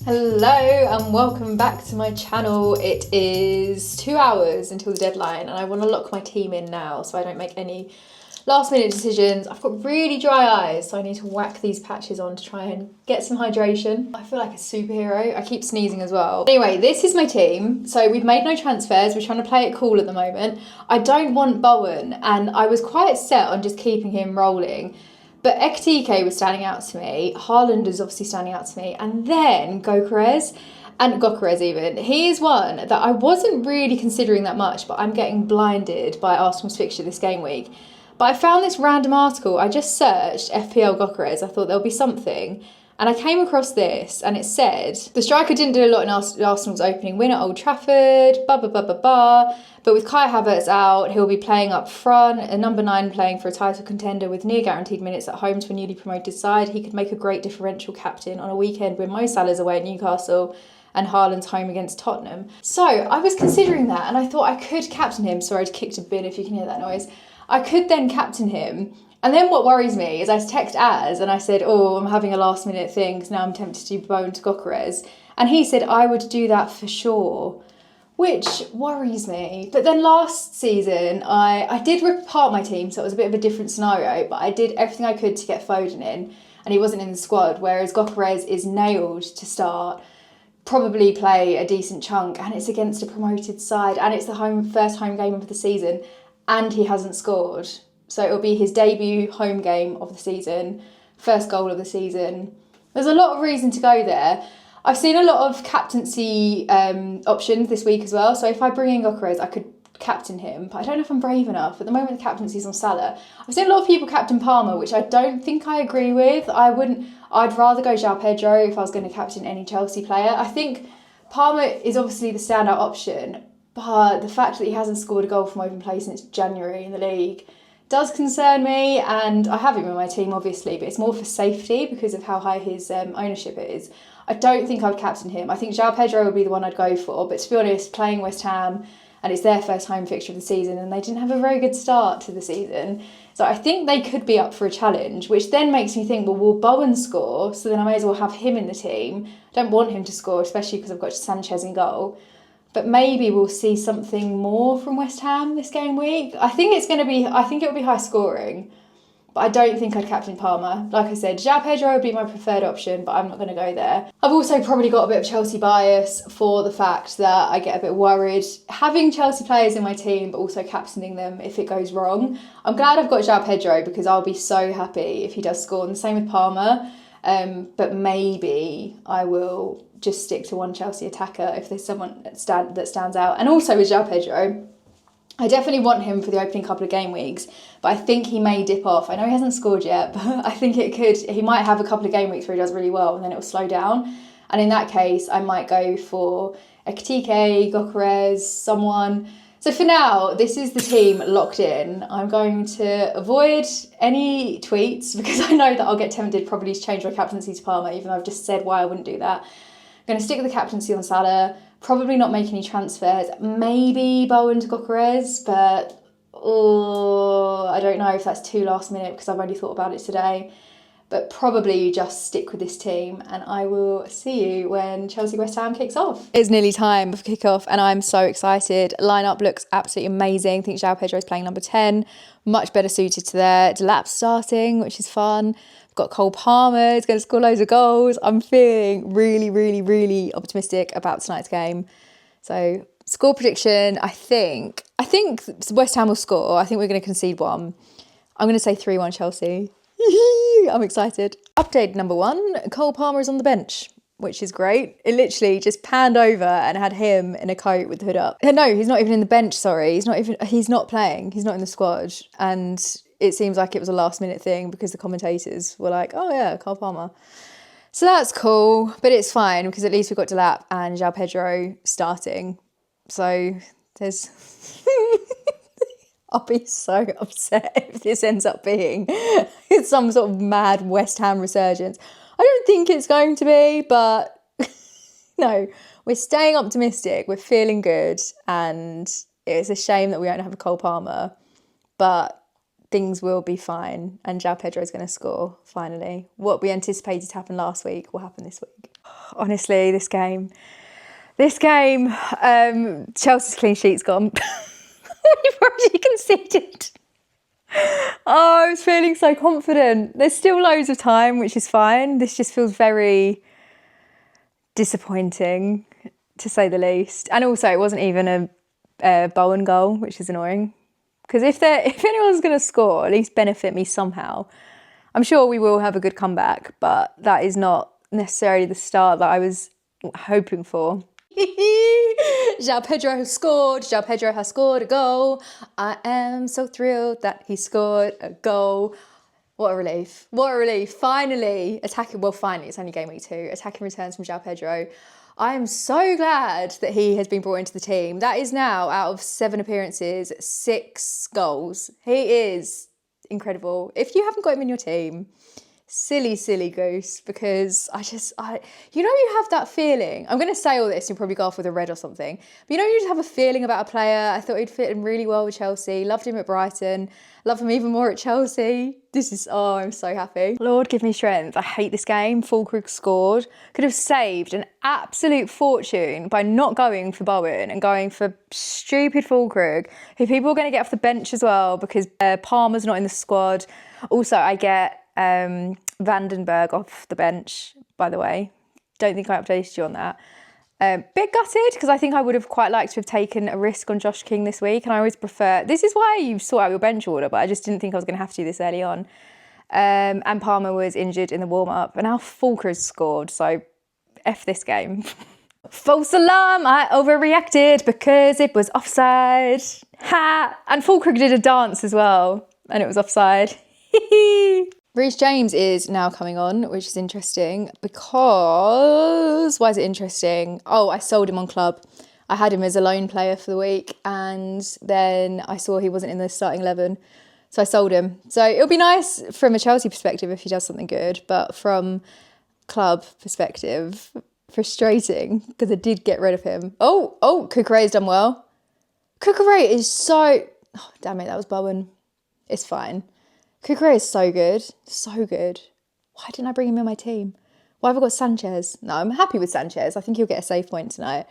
Hello and welcome back to my channel. It is 2 hours until the deadline and I want to lock my team in now so I don't make any last minute decisions. I've got really dry eyes, so I need to whack these patches on to try and get some hydration. I feel like a superhero. I keep sneezing as well. Anyway, this is my team. So we've made no transfers. We're trying to play it cool at the moment. I don't want Bowen and I was quite set on just keeping him rolling. But Ekitike was standing out to me, Haaland is obviously standing out to me, and then Gokeres even. He is one that I wasn't really considering that much, but I'm getting blinded by Arsenal's fixture this game week. But I found this random article, I just searched FPL Gokeres, I thought there'll be something, and I came across this, and it said, the striker didn't do a lot in Arsenal's opening win at Old Trafford, but with Kai Havertz out, he'll be playing up front, a number 9 playing for a title contender with near guaranteed minutes at home to a newly promoted side. He could make a great differential captain on a weekend when Mo Salah's away at Newcastle and Haaland's home against Tottenham. So I was considering that, and I thought I could captain him. Sorry, I just kicked a bin if you can hear that noise. I could then captain him. And then what worries me is I text Az and I said, oh, I'm having a last minute thing because now I'm tempted to do Bowen to Gokeres. And he said I would do that for sure, which worries me. But then last season, I did rip apart my team, so it was a bit of a different scenario, but I did everything I could to get Foden in, and he wasn't in the squad, whereas Gokeres is nailed to start, probably play a decent chunk, and it's against a promoted side, and it's the first home game of the season, and he hasn't scored. So it'll be his debut home game of the season, first goal of the season. There's a lot of reason to go there. I've seen a lot of captaincy options this week as well. So if I bring in Gokeres, I could captain him, but I don't know if I'm brave enough. At the moment, the captaincy's on Salah. I've seen a lot of people captain Palmer, which I don't think I agree with. I'd rather go Joao Pedro if I was going to captain any Chelsea player. I think Palmer is obviously the standout option, but the fact that he hasn't scored a goal from open play since January in the league does concern me, and I have him in my team obviously, but it's more for safety because of how high his ownership is. I don't think I would captain him. I think Joao Pedro would be the one I'd go for, but to be honest, playing West Ham, and it's their first home fixture of the season, and they didn't have a very good start to the season, so I think they could be up for a challenge, which then makes me think, well, will Bowen score? So then I may as well have him in the team. I don't want him to score, especially because I've got Sanchez in goal. But maybe we'll see something more from West Ham this game week. I think it'll be high scoring, but I don't think I'd captain Palmer. Like I said, Joao Pedro would be my preferred option, but I'm not going to go there. I've also probably got a bit of Chelsea bias for the fact that I get a bit worried having Chelsea players in my team, but also captaining them if it goes wrong. I'm glad I've got Joao Pedro because I'll be so happy if he does score, and the same with Palmer. But maybe I will just stick to one Chelsea attacker if there's someone that stands out. And also with Joao Pedro, I definitely want him for the opening couple of game weeks, but I think he may dip off. I know he hasn't scored yet, but I think he might have a couple of game weeks where he does really well and then it'll slow down. And in that case, I might go for Ekitike, Gokeres, someone. So for now, this is the team locked in. I'm going to avoid any tweets because I know that I'll get tempted probably to change my captaincy to Palmer, even though I've just said why I wouldn't do that. I'm going to stick with the captaincy on Salah, probably not make any transfers, maybe Bowen to Gokeres, but I don't know if that's too last minute because I've only thought about it today. But probably just stick with this team, and I will see you when Chelsea West Ham kicks off. It's nearly time for kickoff and I'm so excited. Lineup looks absolutely amazing. I think Joao Pedro is playing number 10, much better suited to there. Delap's starting, which is fun. I've got Cole Palmer, he's going to score loads of goals. I'm feeling really, really, really optimistic about tonight's game. So score prediction, I think West Ham will score. I think we're going to concede one. I'm going to say 3-1 Chelsea. I'm excited. Update number 1, Cole Palmer is on the bench, which is great. It literally just panned over and had him in a coat with the hood up. No, he's not even in the bench, sorry. He's not playing. He's not in the squad. And it seems like it was a last minute thing because the commentators were like, oh yeah, Cole Palmer. So that's cool, but it's fine because at least we've got Delap and Joao Pedro starting. So there's... I'll be so upset if this ends up being some sort of mad West Ham resurgence. I don't think it's going to be, but no, we're staying optimistic. We're feeling good, and it's a shame that we don't have a Cole Palmer, but things will be fine, and Joao Pedro is going to score finally. What we anticipated to happen last week will happen this week. honestly, this game, Chelsea's clean sheet's gone. We've already conceded. Oh, I was feeling so confident. There's still loads of time, which is fine. This just feels very disappointing, to say the least. And also, it wasn't even a Bowen goal, which is annoying. Because if anyone's going to score, at least benefit me somehow. I'm sure we will have a good comeback, but that is not necessarily the start that I was hoping for. Joao Pedro has scored. Joao Pedro has scored a goal. I am so thrilled that he scored a goal. What a relief. What a relief. Finally, finally, it's only game week 2. Attacking returns from Joao Pedro. I am so glad that he has been brought into the team. That is now, out of 7 appearances, 6 goals. He is incredible. If you haven't got him in your team, silly goose, because you have that feeling. I'm going to say all this, you'll probably go off with a red or something. But you just have a feeling about a player. I thought he'd fit in really well with Chelsea. Loved him at Brighton. Love him even more at Chelsea. I'm so happy. Lord, give me strength. I hate this game. Fulkrug scored. Could have saved an absolute fortune by not going for Bowen and going for stupid Fulkrug, who people are going to get off the bench as well because Palmer's not in the squad. Also, I get Vandenberg off the bench, by the way. Don't think I updated you on that. Bit gutted because I think I would have quite liked to have taken a risk on Josh King this week, and I always prefer, this is why you sort out your bench order, but I just didn't think I was going to have to do this early on. And Palmer was injured in the warm-up, and now Fulker's scored, so F this game. False alarm, I overreacted because it was offside. Ha! And Fulkrug did a dance as well, and it was offside. Reece James is now coming on, which is interesting because... Why is it interesting? Oh, I sold him on Club. I had him as a loan player for the week, and then I saw he wasn't in the starting 11, so I sold him. So it'll be nice from a Chelsea perspective if he does something good, but from Club perspective, frustrating because I did get rid of him. Oh, Cucurella's done well. Cucurella is so... Oh, damn it, that was Bowen. It's fine. Cucurella is so good. So good. Why didn't I bring him in my team? Why have I got Sanchez? No, I'm happy with Sanchez. I think he'll get a save point tonight.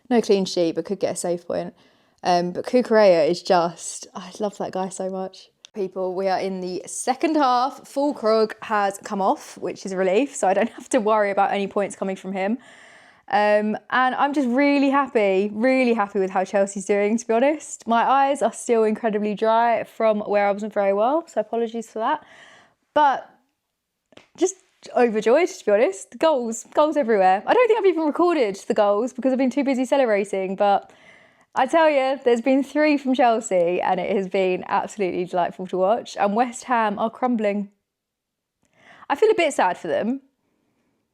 No clean sheet, but could get a save point. But Cucurella is just... I love that guy so much. People, we are in the second half. Fulkrug has come off, which is a relief, so I don't have to worry about any points coming from him. And I'm just really happy with how Chelsea's doing, to be honest. My eyes are still incredibly dry from where I wasn't very well, so apologies for that. But just overjoyed, to be honest. Goals everywhere. I don't think I've even recorded the goals because I've been too busy celebrating, but I tell you, there's been 3 from Chelsea and it has been absolutely delightful to watch. And West Ham are crumbling. I feel a bit sad for them,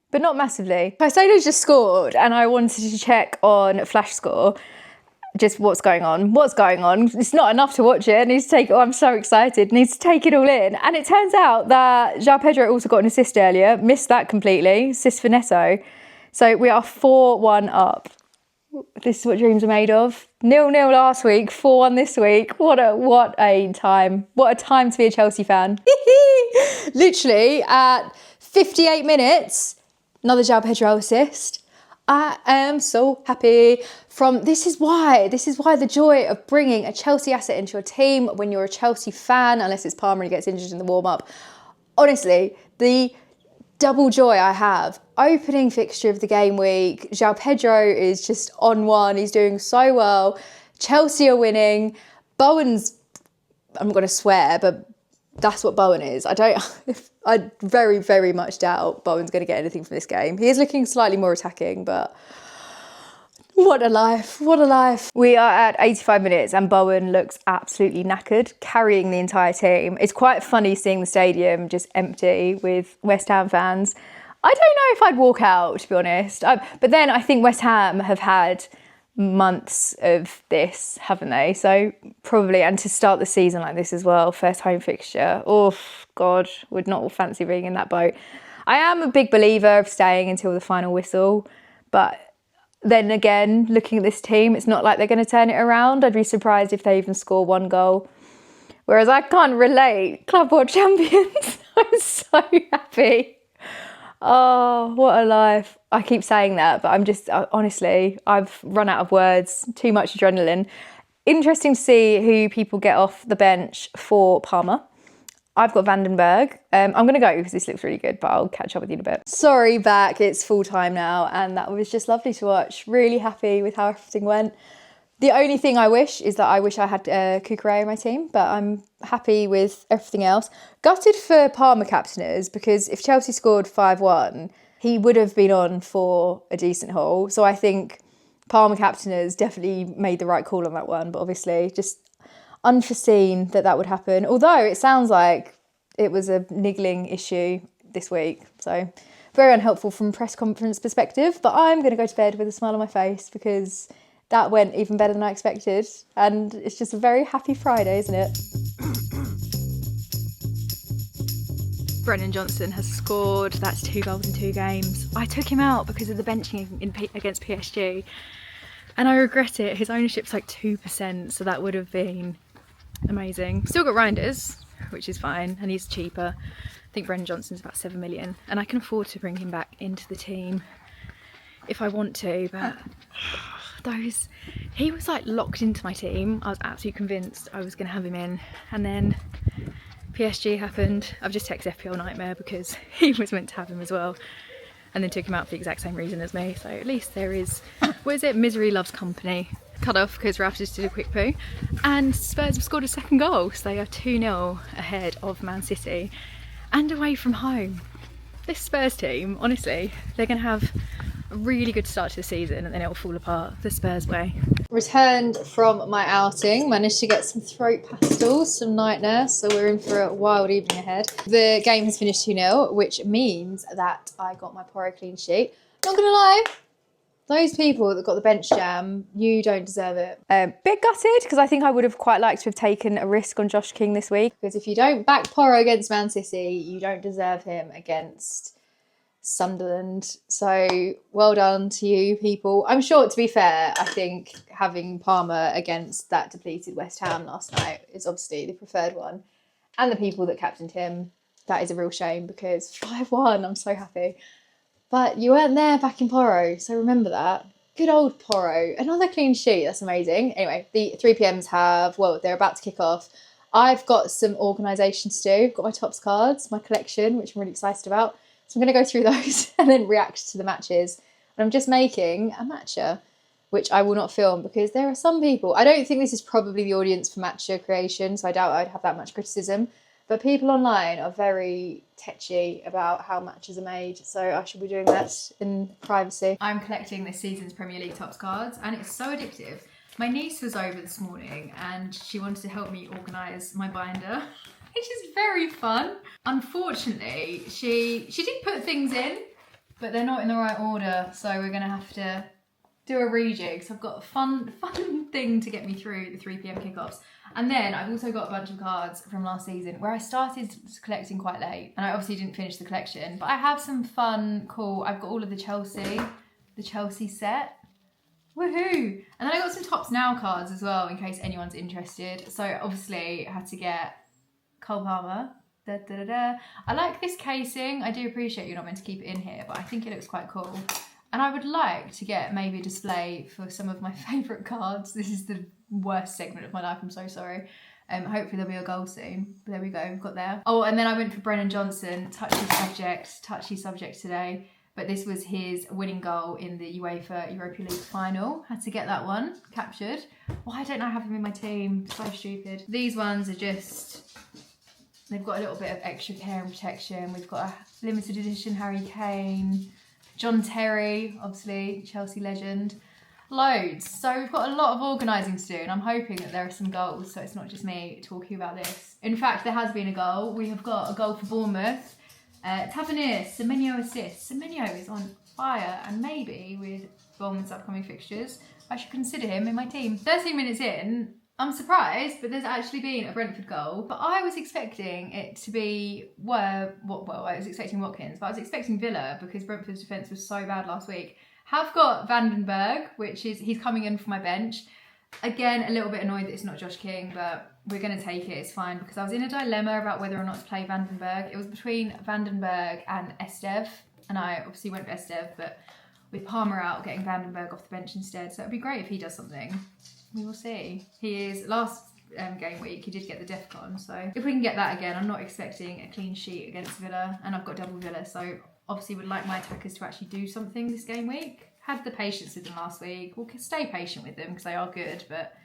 but not massively. Caicedo's just scored and I wanted to check on Flash Score just what's going on. It's not enough to watch it. I need to take it. I'm so excited. I need to take it all in. And it turns out that Joao Pedro also got an assist earlier. Missed that completely. Assist for Neto. So we are 4-1 up. This is what dreams are made of. 0-0 last week, 4-1 this week. What a time. What a time to be a Chelsea fan. Literally at 58 minutes, another Joao Pedro assist. I am so happy. This is why the joy of bringing a Chelsea asset into your team when you're a Chelsea fan, unless it's Palmer and he gets injured in the warm-up. Honestly, the double joy I have. Opening fixture of the game week. Joao Pedro is just on one. He's doing so well. Chelsea are winning. Bowen's, I'm not going to swear, but that's what Bowen is. I very, very much doubt Bowen's going to get anything from this game. He is looking slightly more attacking, but what a life. We are at 85 minutes and Bowen looks absolutely knackered, carrying the entire team. It's quite funny seeing the stadium just empty with West Ham fans. I don't know if I'd walk out, to be honest. But then I think West Ham have had months of this, haven't they? So probably, and to start the season like this as well, first home fixture. Oh, God, would not fancy being in that boat. I am a big believer of staying until the final whistle, but then again, looking at this team, it's not like they're going to turn it around. I'd be surprised if they even score 1 goal. Whereas I can't relate. Club World Champions. I'm so happy. Oh, what a life. I keep saying that, but I'm just, honestly, I've run out of words, too much adrenaline. Interesting to see who people get off the bench for Parma. I've got Vandenberg. I'm going to go because this looks really good, but I'll catch up with you in a bit. Sorry, back. It's full time now, and that was just lovely to watch. Really happy with how everything went. The only thing I wish is that I wish I had Cucurella in my team, but I'm happy with everything else. Gutted for Parma captainers, because if Chelsea scored 5-1, he would have been on for a decent haul. So I think Parma captainers definitely made the right call on that one, but obviously just unforeseen that would happen. Although it sounds like it was a niggling issue this week. So very unhelpful from a press conference perspective, but I'm going to go to bed with a smile on my face because that went even better than I expected. And it's just a very happy Friday, isn't it? Brennan Johnson has scored. That's 2 goals in 2 games. I took him out because of the benching against PSG. And I regret it. His ownership's like 2%, so that would have been amazing. Still got Reinders, which is fine, and he's cheaper. I think Brennan Johnson's about 7 million, and I can afford to bring him back into the team if I want to, but he was like locked into my team. I was absolutely convinced I was going to have him in, and then PSG happened. I've just texted FPL Nightmare because he was meant to have him as well, and then took him out for the exact same reason as me. So at least there is, what is it? Misery loves company. Cut off because Ralph just did a quick poo, and Spurs have scored a second goal, so they are 2-0 ahead of Man City and away from home. This Spurs team, honestly, they're going to have a really good start to the season and then it'll fall apart the Spurs way. Returned from my outing, managed to get some throat pastels, some night nurse, so we're in for a wild evening ahead. The game has finished 2-0, which means that I got my Poro clean sheet. Not gonna lie, those people that got the bench jam, you don't deserve it. Bit gutted, because I think I would have quite liked to have taken a risk on Josh King this week, because if you don't back Poro against Man City, you don't deserve him against Sunderland. So well done to you people. I'm sure, to be fair, I think having Parma against that depleted West Ham last night is obviously the preferred one. And the people that captained him, that is a real shame, because 5-1, I'm so happy. But you weren't there back in Poro, so remember that. Good old Poro. Another clean sheet, that's amazing. Anyway, the 3PMs they're about to kick off. I've got some organisation to do. I've got my Topps cards, my collection, which I'm really excited about. So I'm going to go through those and then react to the matches. And I'm just making a matcha, which I will not film because there are some people, I don't think this is probably the audience for matcha creation, so I doubt I'd have that much criticism. But people online are very tetchy about how matches are made, so I should be doing that in privacy. I'm collecting this season's Premier League Topps cards, and it's so addictive. My niece was over this morning, and she wanted to help me organise my binder, which is very fun. Unfortunately, she did put things in, but they're not in the right order, so we're going to have to do a rejig. So I've got a fun thing to get me through the 3PM kickoffs. And then I've also got a bunch of cards from last season where I started collecting quite late, and I obviously didn't finish the collection, but I have some fun, cool, I've got all of the Chelsea set. Woohoo! And then I got some Topps Now cards as well, in case anyone's interested. So obviously I had to get Cole Palmer. I like this casing. I do appreciate you're not meant to keep it in here, but I think it looks quite cool. And I would like to get maybe a display for some of my favourite cards. This is the worst segment of my life, I'm so sorry. Hopefully there'll be a goal soon. But there we go, we've got there. Oh, and then I went for Brennan Johnson, touchy subject today. But this was his winning goal in the UEFA Europa League final. Had to get that one captured. Why don't I have him in my team? So stupid. These ones are just, they've got a little bit of extra care and protection. We've got a limited edition Harry Kane, John Terry, obviously, Chelsea legend. Loads. So we've got a lot of organising to do, and I'm hoping that there are some goals, so it's not just me talking about this. In fact, there has been a goal. We have got a goal for Bournemouth. Tavernier, Semenyo assists. Semenyo is on fire, and maybe with Bournemouth's upcoming fixtures, I should consider him in my team. 13 minutes in, I'm surprised, but there's actually been a Brentford goal. But I was expecting it to be, I was expecting Watkins, but I was expecting Villa because Brentford's defence was so bad last week. Have got Vandenberg, he's coming in for my bench. Again, a little bit annoyed that it's not Josh King, but we're going to take it, it's fine, because I was in a dilemma about whether or not to play Vandenberg. It was between Vandenberg and Estev, And I obviously went for Estev, but with Palmer out, getting Vandenberg off the bench instead. So it'd be great if he does something. We will see. He is, last game week, he did get the DEFCON. So if we can get that again, I'm not expecting a clean sheet against Villa. And I've got double Villa. So obviously would like my attackers to actually do something this game week. Had the patience with them last week. We'll stay patient with them because they are good, but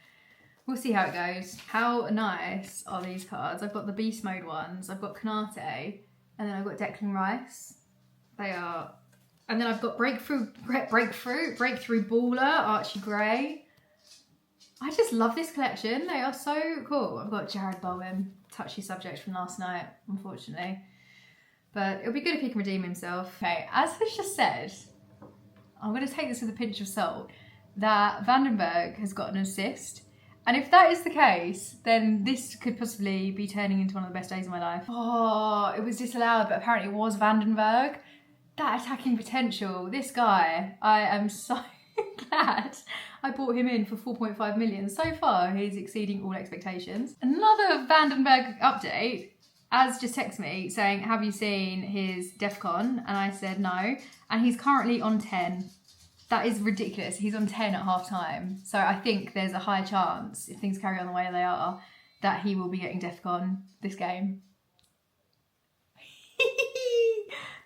we'll see how it goes. How nice are these cards? I've got the beast mode ones. I've got Kanate, and then I've got Declan Rice. They are, and then I've got Breakthrough Baller, Archie Gray. I just love this collection. They are so cool. I've got Jared Bowen, touchy subject from last night, unfortunately. But it'll be good if he can redeem himself. Okay, as I just said, I'm going to take this with a pinch of salt, that Vandenberg has got an assist. And if that is the case, then this could possibly be turning into one of the best days of my life. Oh, it was disallowed, but apparently it was Vandenberg. That attacking potential, this guy, I am so glad I bought him in for 4.5 million. So far, he's exceeding all expectations. Another Vandenberg update. Az just texted me saying, have you seen his DEFCON? And I said no. And he's currently on 10. That is ridiculous. He's on 10 at half time. So I think there's a high chance, if things carry on the way they are, that he will be getting DEFCON this game.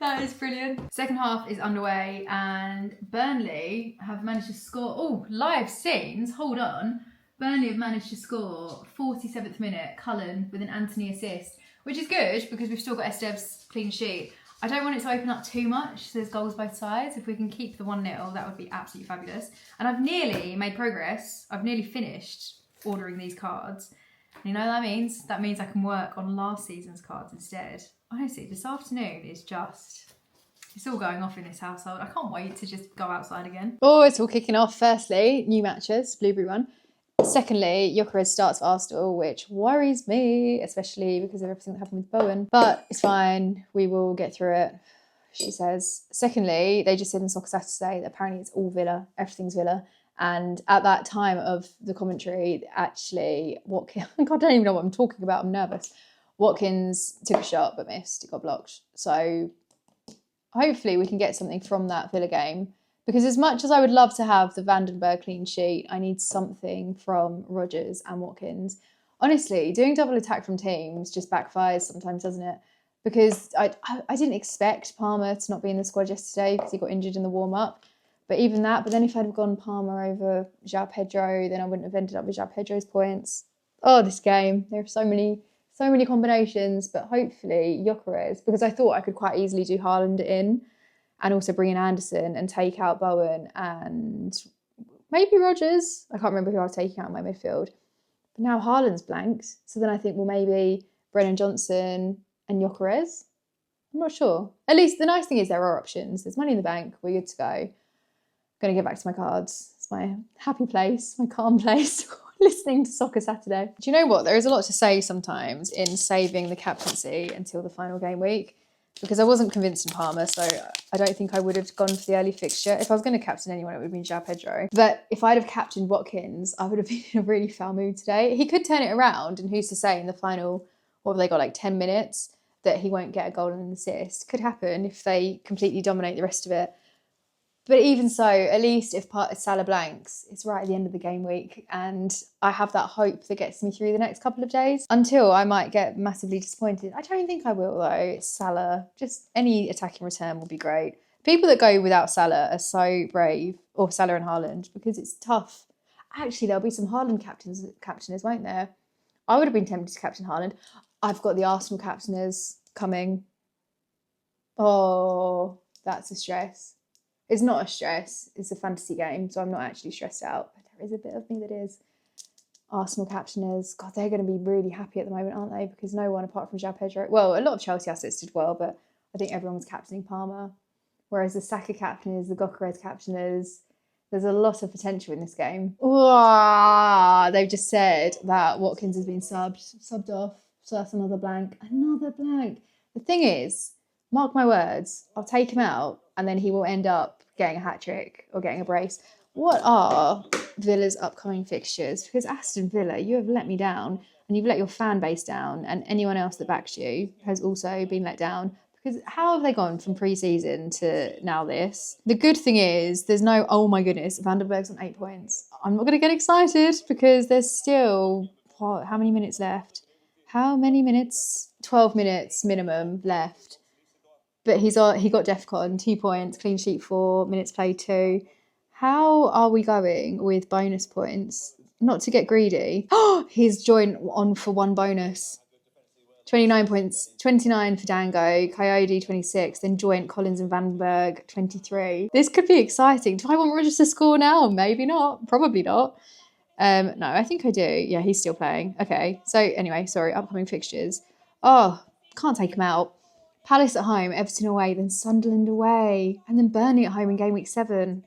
That is brilliant. Second half is underway and Burnley have managed to score. Oh, live scenes. Hold on. Burnley have managed to score 47th minute, Cullen with an Anthony assist, which is good because we've still got Estev's clean sheet. I don't want it to open up too much, so there's goals both sides. If we can keep the 1-0, that would be absolutely fabulous. And I've nearly made progress. I've nearly finished ordering these cards. And you know what that means? That means I can work on last season's cards instead. Honestly, this afternoon is just, it's all going off in this household. I can't wait to just go outside again. Oh, it's all kicking off. Firstly, new matches, Blueberry one. Secondly, Gyökeres starts for Arsenal, which worries me, especially because of everything that happened with Bowen. But it's fine. We will get through it, she says. Secondly, they just said in Soccer Saturday that apparently it's all Villa. Everything's Villa. And at that time of the commentary, actually, Watkins... I don't even know what I'm talking about. I'm nervous. Watkins took a shot but missed. It got blocked. So hopefully we can get something from that Villa game. Because as much as I would love to have the Vandenberg clean sheet, I need something from Rodgers and Watkins. Honestly, doing double attack from teams just backfires sometimes, doesn't it? Because I didn't expect Palmer to not be in the squad yesterday because he got injured in the warm-up. But even that, but then if I'd have gone Palmer over Joao Pedro, then I wouldn't have ended up with Joao Pedro's points. Oh, this game. There are so many combinations, but hopefully Gyökeres, because I thought I could quite easily do Haaland in and also bring in Anderson and take out Bowen and maybe Rodgers. I can't remember who I was taking out in my midfield. But now Haaland's blanked. So then I think, well, maybe Brennan Johnson and Gyökeres. I'm not sure. At least the nice thing is there are options. There's money in the bank. We're good to go. I'm going to get back to my cards. It's my happy place, my calm place, listening to Soccer Saturday. Do you know what? There is a lot to say sometimes in saving the captaincy until the final game week. Because I wasn't convinced in Palmer, so I don't think I would have gone for the early fixture. If I was going to captain anyone, it would have been Joao Pedro. But if I'd have captained Watkins, I would have been in a really foul mood today. He could turn it around, and who's to say in the final, what have they got, like 10 minutes, that he won't get a goal and an assist. Could happen if they completely dominate the rest of it. But even so, at least if Salah blanks, it's right at the end of the game week. And I have that hope that gets me through the next couple of days. Until I might get massively disappointed. I don't think I will, though. It's Salah. Just any attacking return will be great. People that go without Salah are so brave. Or Salah and Haaland. Because it's tough. Actually, there'll be some Haaland captainers, won't there? I would have been tempted to captain Haaland. I've got the Arsenal captainers coming. Oh, that's a stress. It's not a stress, it's a fantasy game, so I'm not actually stressed out. But there is a bit of me that is. Arsenal captainers, God, they're going to be really happy at the moment, aren't they? Because no one apart from Joao Pedro, well, a lot of Chelsea assets did well, but I think everyone was captaining Palmer. Whereas the Saka captainers, the Gyökeres captainers, there's a lot of potential in this game. Ooh, they've just said that Watkins has been subbed off, so that's another blank. Another blank. The thing is, mark my words, I'll take him out and then he will end up getting a hat-trick or getting a brace. What are Villa's upcoming fixtures? Because Aston Villa, you have let me down and you've let your fan base down, and anyone else that backs you has also been let down Because how have they gone from pre-season to now this? The good thing is there's no, oh my goodness, Vandenberg's on 8 points. I'm not going to get excited because there's still, what, how many minutes left? How many minutes? 12 minutes minimum left. But he got DEFCON, 2 points, clean sheet 4, minutes played 2. How are we going with bonus points? Not to get greedy. Oh, he's joined on for 1 bonus. 29 points, 29 for Dango, Coyote 26, then joint Collins and Vandenberg 23. This could be exciting. Do I want Rogers to score now? Maybe not. Probably not. No, I think I do. Yeah, he's still playing. Okay. So anyway, sorry, upcoming fixtures. Oh, can't take him out. Palace at home, Everton away, then Sunderland away, and then Burnley at home in game week 7.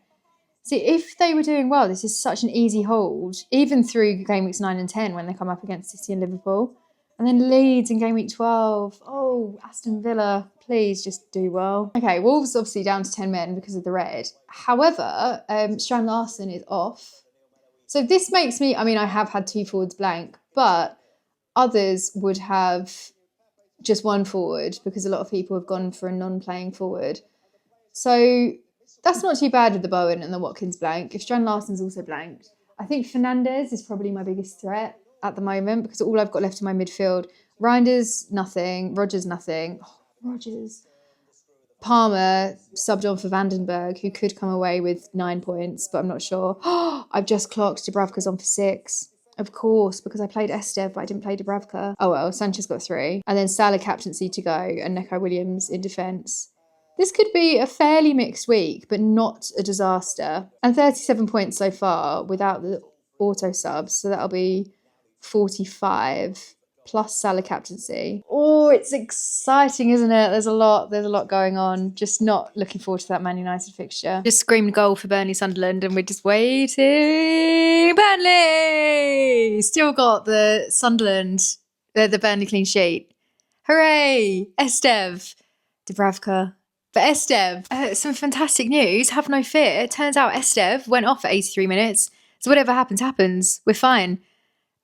See, if they were doing well, this is such an easy hold, even through game weeks 9 and 10 when they come up against City and Liverpool. And then Leeds in game week 12. Oh, Aston Villa, please just do well. Okay, Wolves obviously down to 10 men because of the red. However, Strand Larsen is off. So this makes me, I mean, I have had 2 forwards blank, but others would have just 1 forward because a lot of people have gone for a non-playing forward. So that's not too bad with the Bowen and the Watkins blank. If Strand Larsen's also blanked, I think Fernandes is probably my biggest threat at the moment because all I've got left in my midfield. Reinders, nothing. Rogers, nothing. Oh, Rogers. Palmer subbed on for Vandenberg, who could come away with 9 points, but I'm not sure. I've just clocked Dubravka's on for 6. Of course, because I played Estev, but I didn't play Dubravka. Oh well, Sanchez got 3. And then Salah captaincy to go and Neco Williams in defence. This could be a fairly mixed week, but not a disaster. And 37 points so far without the auto subs, so that'll be 45 plus Salah captaincy. Oh, it's exciting, isn't it? There's a lot going on. Just not looking forward to that Man United fixture. Just screamed goal for Burnley Sunderland and we're just waiting. Burnley! Still got the Sunderland, the Burnley clean sheet. Hooray! Estev. Dubravka. But Estev, some fantastic news. Have no fear. Turns out Estev went off at 83 minutes. So whatever happens, happens. We're fine.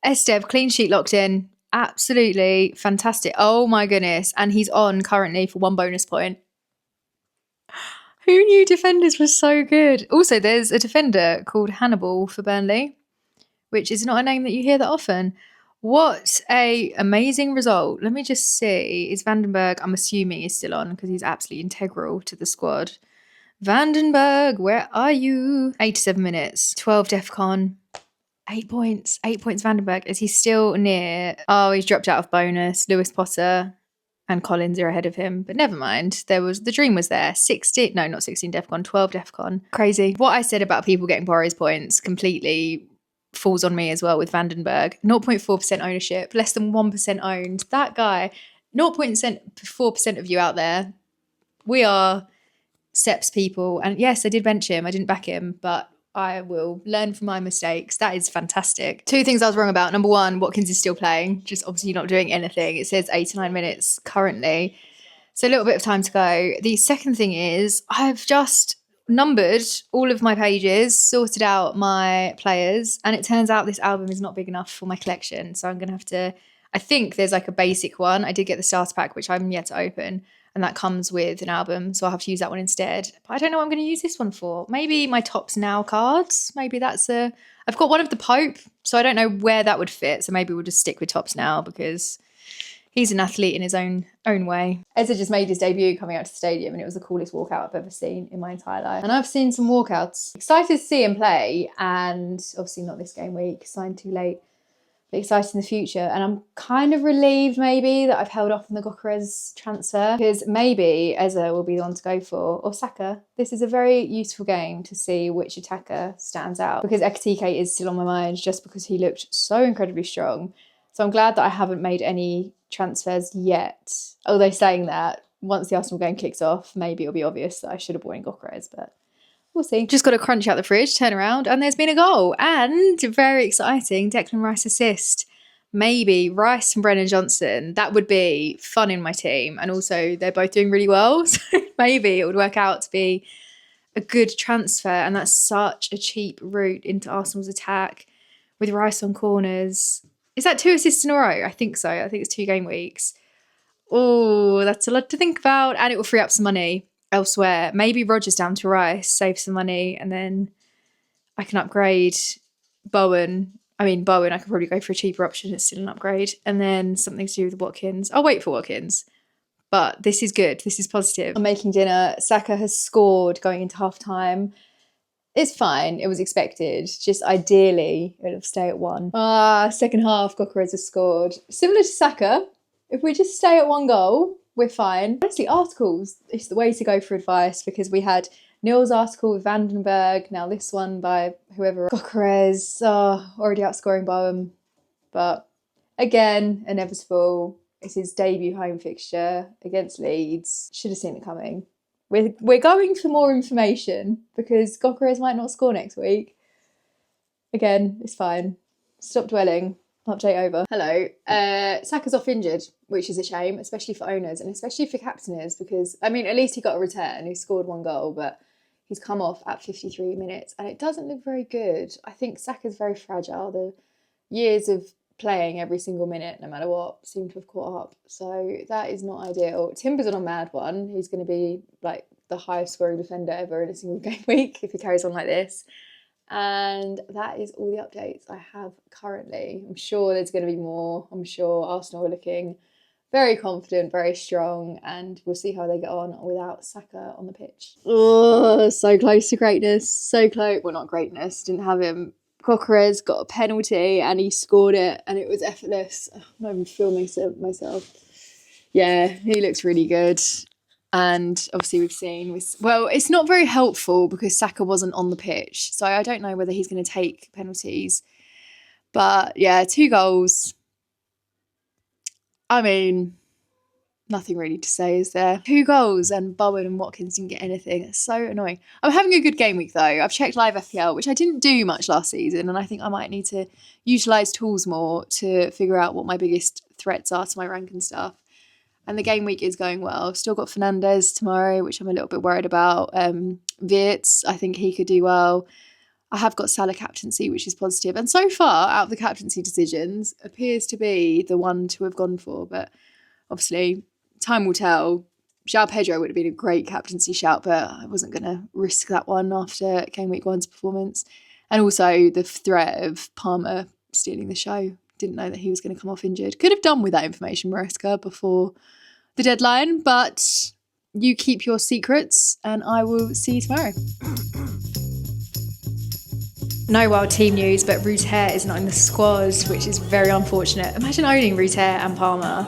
Estev, clean sheet locked in. Absolutely fantastic. Oh my goodness. And he's on currently for 1 bonus point. Who knew defenders were so good? Also, there's a defender called Hannibal for Burnley, which is not a name that you hear that often. What a amazing result. Let me just see. Is Vandenberg, I'm assuming, is still on because he's absolutely integral to the squad. Vandenberg, where are you? 87 minutes. 12 DEFCON. 8 points. 8 points Vandenberg. Is he still near? Oh, he's dropped out of bonus. Lewis Potter and Collins are ahead of him. But never mind. The dream was there. 16, no, not 16 DEFCON, 12 DEFCON. Crazy. What I said about people getting Borrows points completely falls on me as well with Vandenberg. 0.4% ownership, less than 1% owned. That guy, 0.4% of you out there, we are Seps people. And yes, I did bench him. I didn't back him, but I will learn from my mistakes. That is fantastic. 2 things I was wrong about. Number 1, Watkins is still playing, just obviously not doing anything. It says 8 to 9 minutes currently. So a little bit of time to go. The second thing is I've just numbered all of my pages, sorted out my players, and it turns out this album is not big enough for my collection. So I'm going to have to, I think there's like a basic one. I did get the starter pack, which I'm yet to open. And that comes with an album, so I'll have to use that one instead. But I don't know what I'm going to use this one for. Maybe my Tops Now cards. Maybe I've got one of the Pope, so I don't know where that would fit. So maybe we'll just stick with Tops Now because he's an athlete in his own way. Ezra just made his debut coming out to the stadium and it was the coolest walkout I've ever seen in my entire life. And I've seen some walkouts. Excited to see him play, and obviously not this game week, signed too late. But excited in the future. And I'm kind of relieved maybe that I've held off on the Gokeres transfer because maybe Eza will be the one to go for, or Saka. This is a very useful game to see which attacker stands out because Ekatike is still on my mind just because he looked so incredibly strong. So I'm glad that I haven't made any transfers yet. Although saying that, once the Arsenal game kicks off, maybe it'll be obvious that I should have bought in Gokeres, but we'll see. Just got to crunch out the fridge, turn around, and there's been a goal. And very exciting, Declan Rice assist. Maybe Rice and Brennan Johnson. That would be fun in my team. And also, they're both doing really well. So maybe it would work out to be a good transfer. And that's such a cheap route into Arsenal's attack with Rice on corners. Is that 2 assists in a row? I think so. I think it's 2 game weeks. Oh, that's a lot to think about. And it will free up some money elsewhere. Maybe Rodgers down to Rice, save some money, and then I can upgrade Bowen. Bowen, I could probably go for a cheaper option. It's still an upgrade. And then something to do with Watkins. I'll wait for Watkins. But this is good. This is positive. I'm making dinner. Saka has scored going into half time. It's fine. It was expected. Just ideally, it'll stay at 1. Second half, Gyökeres has scored. Similar to Saka, if we just stay at 1 goal, we're fine. Honestly, articles is the way to go for advice, because we had Neil's article with Vandenberg, now this one by whoever. Gyökeres, already outscoring Bowen. But again, inevitable. It's his debut home fixture against Leeds. Should have seen it coming. We're going for more information because Gyökeres might not score next week. Again, it's fine. Stop dwelling. Update over. Hello. Saka's off injured, which is a shame, especially for owners and especially for captainers, because, at least he got a return. He scored 1 goal, but he's come off at 53 minutes and it doesn't look very good. I think Saka's very fragile. The years of playing every single minute, no matter what, seem to have caught up. So that is not ideal. Timber's on a mad one. He's going to be like the highest scoring defender ever in a single game week if he carries on like this. And that is all the updates I have currently. I'm sure there's going to be more. I'm sure Arsenal are looking very confident, very strong, and we'll see how they get on without Saka on the pitch. Oh, so close to greatness. So close. Well, not greatness. Didn't have him. Gyökeres got a penalty and he scored it and it was effortless. I'm not even filming myself. Yeah, he looks really good. And obviously we've seen, well, it's not very helpful because Saka wasn't on the pitch. So I don't know whether he's going to take penalties. But yeah, 2 goals. Nothing really to say, is there? 2 goals and Bowen and Watkins didn't get anything. It's so annoying. I'm having a good game week though. I've checked live FPL, which I didn't do much last season, and I think I might need to utilise tools more to figure out what my biggest threats are to my rank and stuff. And the game week is going well. I've still got Fernandes tomorrow, which I'm a little bit worried about. Wirtz, I think he could do well. I have got Salah captaincy, which is positive. And so far, out of the captaincy decisions, appears to be the one to have gone for. But obviously, time will tell. Joao Pedro would have been a great captaincy shout, but I wasn't going to risk that one after game week 1's performance. And also the threat of Palmer stealing the show. Didn't know that he was going to come off injured. Could have done with that information, Maresca, before the deadline, but you keep your secrets and I will see you tomorrow. No wild team news, but Ruter is not in the squad, which is very unfortunate. Imagine owning Ruter and Palmer.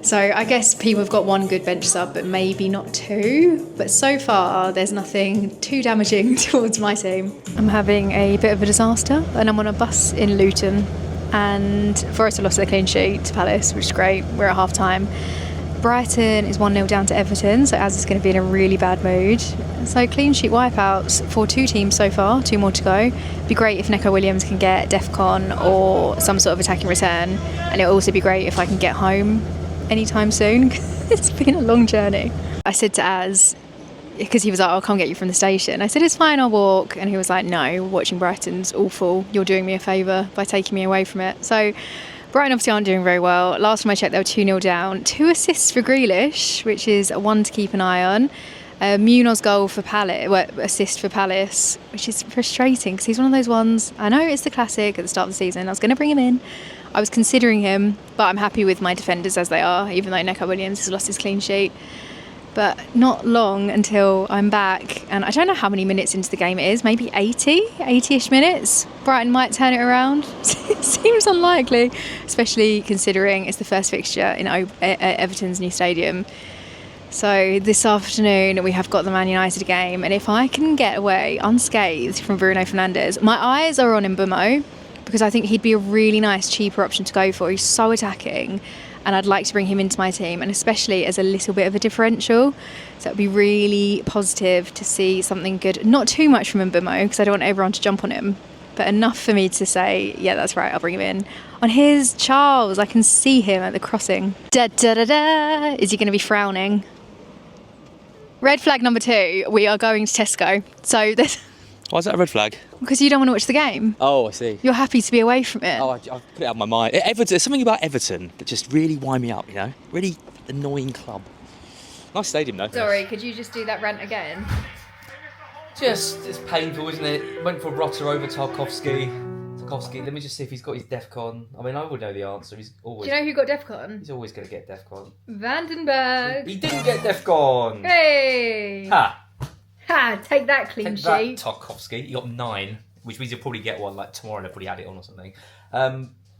So I guess people have got 1 good bench sub, but maybe not 2. But so far, there's nothing too damaging towards my team. I'm having a bit of a disaster, and I'm on a bus in Luton. And Forest have lost their clean sheet to Palace, which is great. We're at half time. Brighton is 1-0 down to Everton, so Az is going to be in a really bad mood. So clean sheet wipeouts for 2 teams so far, 2 more to go. It'd be great if Neco Williams can get DEFCON or some sort of attacking return, and it'll also be great if I can get home anytime soon. It's been a long journey. I said to Az, because he was like, I'll come get you from the station. I said, it's fine, I'll walk. And he was like, no, watching Brighton's awful. You're doing me a favour by taking me away from it. So Brighton obviously aren't doing very well. Last time I checked, they were 2-0 down. 2 assists for Grealish, which is 1 to keep an eye on. Munoz goal for Palace, assist for Palace, which is frustrating because he's one of those ones. I know it's the classic at the start of the season. I was going to bring him in. I was considering him, but I'm happy with my defenders as they are, even though Neco Williams has lost his clean sheet. But not long until I'm back, and I don't know how many minutes into the game it is, maybe 80-ish minutes. Brighton might turn it around. It seems unlikely, especially considering it's the first fixture in Everton's new stadium. So this afternoon we have got the Man United game, and if I can get away unscathed from Bruno Fernandes, my eyes are on Mbeumo, because I think he'd be a really nice cheaper option to go for. He's so attacking, and I'd like to bring him into my team, and especially as a little bit of a differential. So it'd be really positive to see something good. Not too much from Mbeumo, because I don't want everyone to jump on him, but enough for me to say, yeah, that's right, I'll bring him in. On his Charles, I can see him at the crossing. Da da da da. Is he going to be frowning? Red flag number 2, we are going to Tesco. So there's... Why is that a red flag? Because you don't want to watch the game. Oh, I see. You're happy to be away from it. Oh, I've put it out of my mind. Everton, there's something about Everton that just really wind me up, you know? Really annoying club. Nice stadium though. Sorry, could you just do that rant again? It's painful, isn't it? Went for Rotter over Tarkovsky. Let me just see if he's got his DEFCON. I mean, I would know the answer. He's always. Do you know who got DEFCON? He's always going to get DEFCON. Vandenberg. He didn't get DEFCON. Hey. Ha! Ha! Take that clean Take that, sheet. Tarkovsky. He got 9, which means he'll probably get one like tomorrow. They'll probably add it on or something.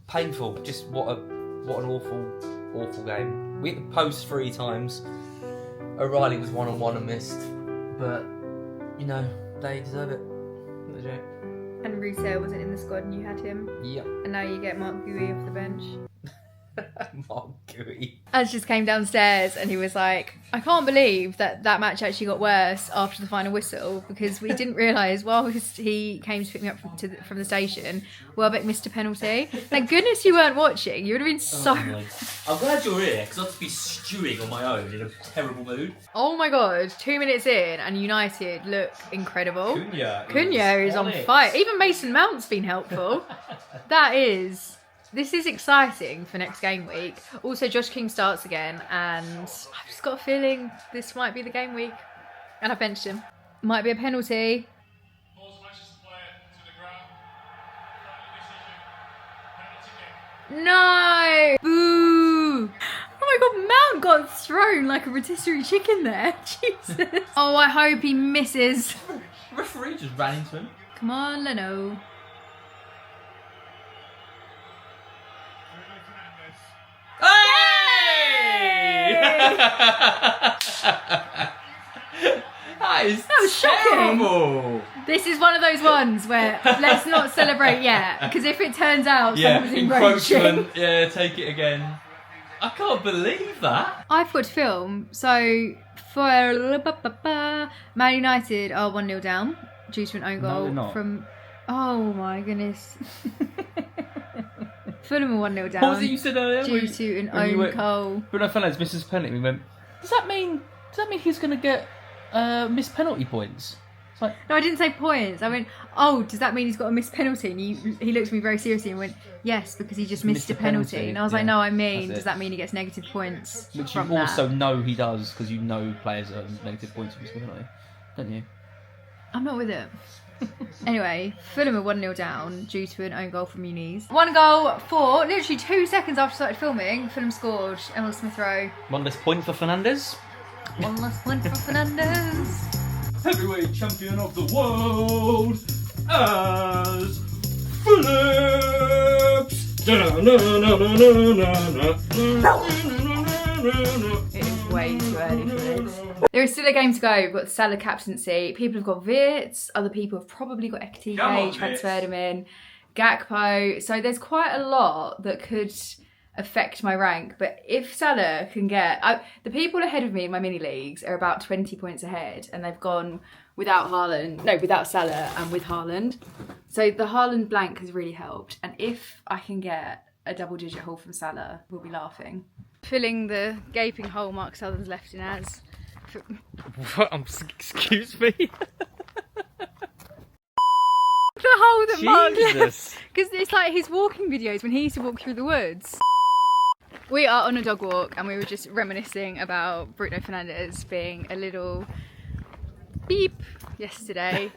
Painful. Just what an awful game. We hit the post 3 times. O'Reilly was 1-on-1 and missed, but you know they deserve it. Legit. And Rousseau wasn't in the squad and you had him. Yep. And now you get Mark Gui off the bench. Mark Gui. Az just came downstairs and he was like, I can't believe that match actually got worse after the final whistle because we didn't realise while he came to pick me up from the station, Welbeck missed a penalty. Thank goodness you weren't watching. You would have been so... I'm glad you're here because I'd be stewing on my own in a terrible mood. Oh my God, 2 minutes in and United look incredible. Cunha is on it. fire. Even Mason Mount's been helpful. This is exciting for next game week. Also, Josh King starts again, and I've just got a feeling this might be the game week. And I benched him. Might be a penalty. No! Boo! Oh my God, Mount got thrown like a rotisserie chicken there. Jesus. Oh, I hope he misses. Referee just ran into him. Come on, Leno. That was shocking. This is one of those ones where let's not celebrate yet, because if it turns out someone's encroachment, take it again. I can't believe that. I've got to film. So for Man United are 1-0 down due to an own goal from. Oh my goodness. Fulham are 1-0 down. What was it you said earlier? Due to an own goal. Bruno Fernandes misses penalty. We went. Does that mean he's going to get missed penalty points? It's like, no, I didn't say points. I went, oh, does that mean he's got a missed penalty? And he looked at me very seriously and went, yes, because he just missed a penalty. And I was like, no, I mean, does that mean he gets negative points? Which from you also that? know he does because you know players are negative points from his penalty, don't you? I'm not with it. Anyway, Fulham are 1-0 down due to an own goal from Muniz. 1 goal for literally 2 seconds after I started filming. Fulham scored. Emil Smith-Rowe. One less point for Fernandes. One less point for Fernandes. Heavyweight champion of the world as Phillips. It is way too early for this. There is still a game to go. We've got the Salah captaincy. People have got Wirtz. Other people have probably got Ekitike, transferred him in. Gakpo. So there's quite a lot that could affect my rank. But if Salah can get... the people ahead of me in my mini leagues are about 20 points ahead. And they've gone without Salah and with Haaland. So the Haaland blank has really helped. And if I can get a double-digit haul from Salah, we'll be laughing. Filling the gaping hole Mark Southern's left in Az. What? Excuse me? The hole that Mark left. Because it's like his walking videos when he used to walk through the woods. We are on a dog walk and we were just reminiscing about Bruno Fernandes being a little beep yesterday.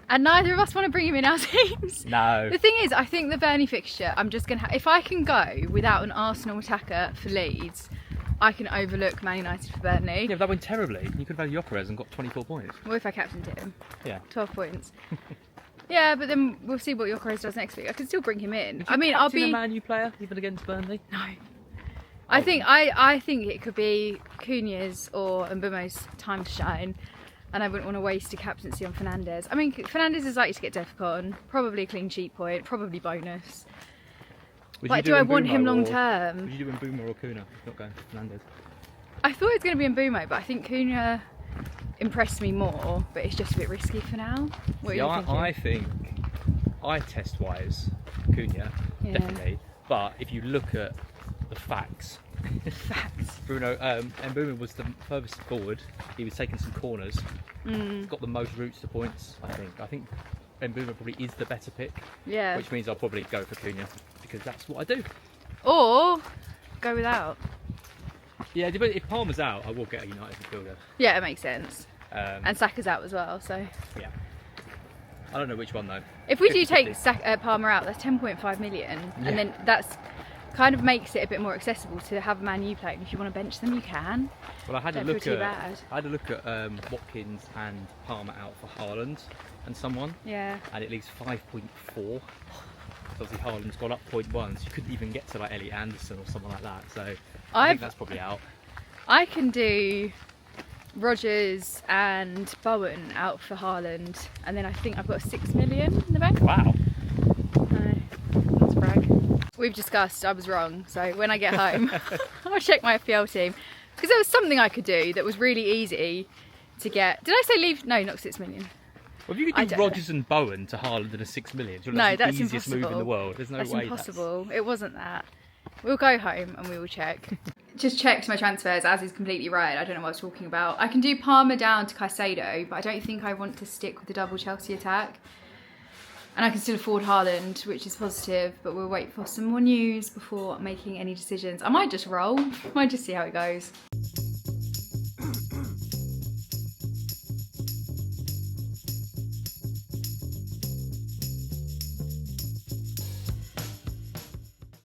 And neither of us want to bring him in our teams. No. The thing is, I think the Burnley fixture, I'm just going to... If I can go without an Arsenal attacker for Leeds, I can overlook Man United for Burnley. Yeah, but that went terribly. You could have had Gyökeres and got 24 points. What if I captained him? Yeah. 12 points. Yeah, but then we'll see what Gyökeres does next week. I can still bring him in. I mean, I'll be... a Man U player, even against Burnley? No. I think it could be Cunha's or Mbumo's time to shine. And I wouldn't want to waste a captaincy on Fernandes. I mean, Fernandes is likely to get DEFCON, probably clean sheet point, probably bonus. But do I want him long term? Would you do Mbumo or Cunha, not going for Fernandes? I thought it was going to be Mbumo, but I think Cunha impressed me more, but it's just a bit risky for now. What are you thinking? I think, eye test wise, Cunha, definitely. But if you look at the facts, Bruno Mbumo was the furthest forward. He was taking some corners. Got the most routes to points. I think Mbumo probably is the better pick. Yeah. Which means I'll probably go for Cunha because that's what I do. Or go without. Yeah, but if Palmer's out, I will get a United midfielder. Yeah, it makes sense. And Saka's out as well, so. Yeah. I don't know which one though. If we do take Palmer out, that's 10.5 million, and then that's kind of makes it a bit more accessible to have Man U playing. If you want to bench them, you can. Well, I had a Don't look feel too at bad. Watkins and Palmer out for Haaland and someone. Yeah. And it leaves 5.4. Obviously Haaland's gone up 0.1, so you couldn't even get to like Elliot Anderson or someone like that. So I think that's probably out. I can do Rodgers and Bowen out for Haaland, and then I think I've got 6 million in the bank. Wow. Not to brag. We've discussed I was wrong, so when I get home I'll check my FPL team, because there was something I could do that was really easy to get. Did I say leave? No, not 6 million. Well, if you could do Rodgers and Bowen to Haaland and a 6 million, no, that's the easiest impossible. move in the world. There's no That's way impossible. It wasn't that. We'll go home and we will check. Just checked my transfers, as is completely right. I don't know what I was talking about. I can do Palmer down to Caicedo, but I don't think I want to stick with the double Chelsea attack. And I can still afford Haaland, which is positive, but we'll wait for some more news before making any decisions. I might just roll. Might just see how it goes.